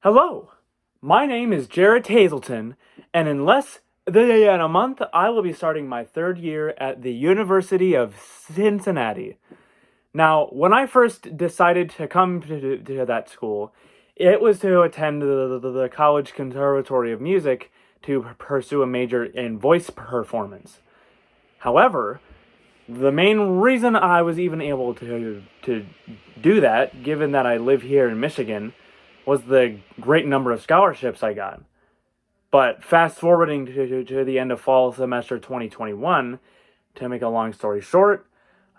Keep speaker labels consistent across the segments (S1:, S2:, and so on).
S1: Hello, my name is Jarrett Hazelton, and in less than a month, I will be starting my third year at the University of Cincinnati. Now, when I first decided to come to that school, it was to attend the College Conservatory of Music to pursue a major in voice performance. However, the main reason I was even able to do that, given that I live here in Michigan, was the great number of scholarships I got. But fast forwarding to the end of fall semester 2021, to make a long story short,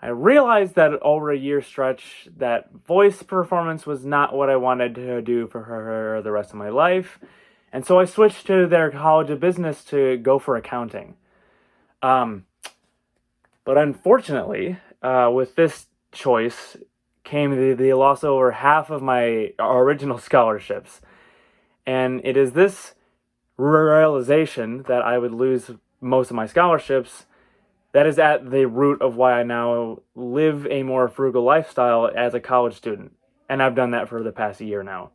S1: I realized that over a year stretch that voice performance was not what I wanted to do for the rest of my life, and so I switched to their College of Business to go for accounting. But unfortunately, with this choice came the loss of over half of my original scholarships. And it is this realization that I would lose most of my scholarships that is at the root of why I now live a more frugal lifestyle as a college student. And I've done that for the past year now.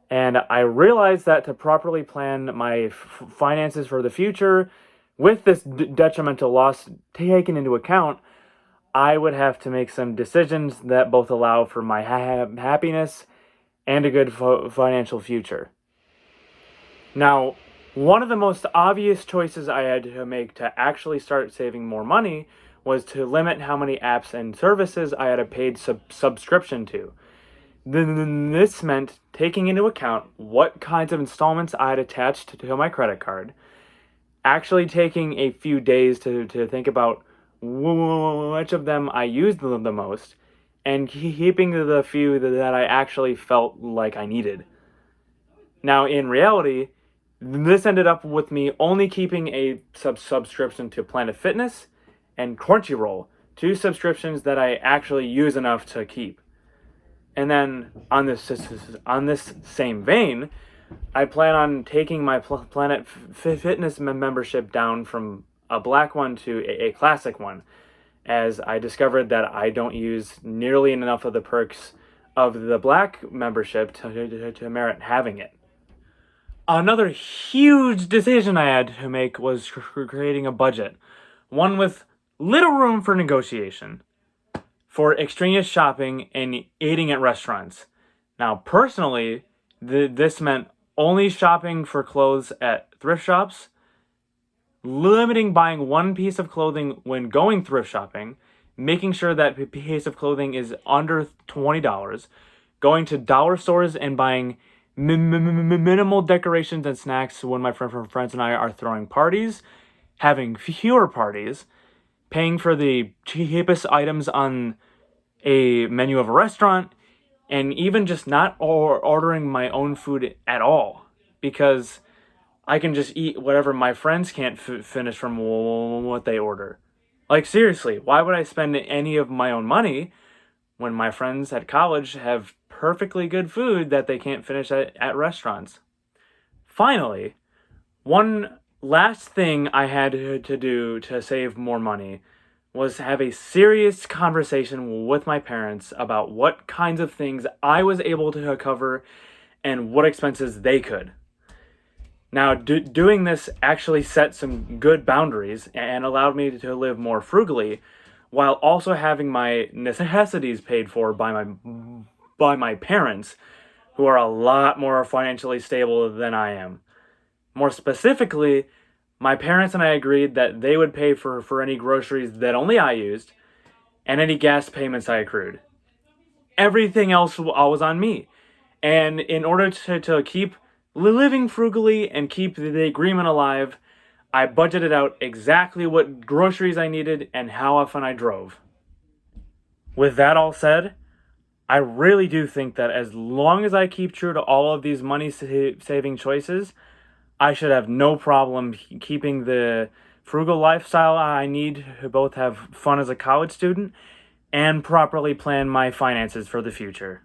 S1: And I realized that to properly plan my finances for the future, with this detrimental loss taken into account, I would have to make some decisions that both allow for my happiness and a good financial future. Now, one of the most obvious choices I had to make to actually start saving more money was to limit how many apps and services I had a paid subscription to. This meant taking into account what kinds of installments I had attached to my credit card, actually taking a few days to think about which of them I used the most, and keeping the few that I actually felt like I needed. Now, in reality, this ended up with me only keeping a subscription to Planet Fitness and Crunchyroll, two subscriptions that I actually use enough to keep. And then on this same vein, I plan on taking my Planet Fitness membership down from a black one to a classic one, as I discovered that I don't use nearly enough of the perks of the black membership to merit having it. Another huge decision I had to make was creating a budget, one with little room for negotiation, for extraneous shopping and eating at restaurants. Now, personally, this meant only shopping for clothes at thrift shops, limiting buying one piece of clothing when going thrift shopping, making sure that piece of clothing is under $20, going to dollar stores and buying minimal decorations and snacks when my friends and I are throwing parties, having fewer parties, paying for the cheapest items on a menu of a restaurant, and even just not ordering my own food at all, because I can just eat whatever my friends can't finish from what they order. Like, seriously, why would I spend any of my own money when my friends at college have perfectly good food that they can't finish at restaurants? Finally, one last thing I had to do to save more money was have a serious conversation with my parents about what kinds of things I was able to cover and what expenses they could. Now, doing this actually set some good boundaries and allowed me to live more frugally, while also having my necessities paid for by my parents, who are a lot more financially stable than I am. More specifically, my parents and I agreed that they would pay for any groceries that only I used and any gas payments I accrued. Everything else was on me. And in order to keep living frugally and keep the agreement alive, I budgeted out exactly what groceries I needed and how often I drove. With that all said, I really do think that as long as I keep true to all of these money saving choices, I should have no problem keeping the frugal lifestyle I need to both have fun as a college student and properly plan my finances for the future.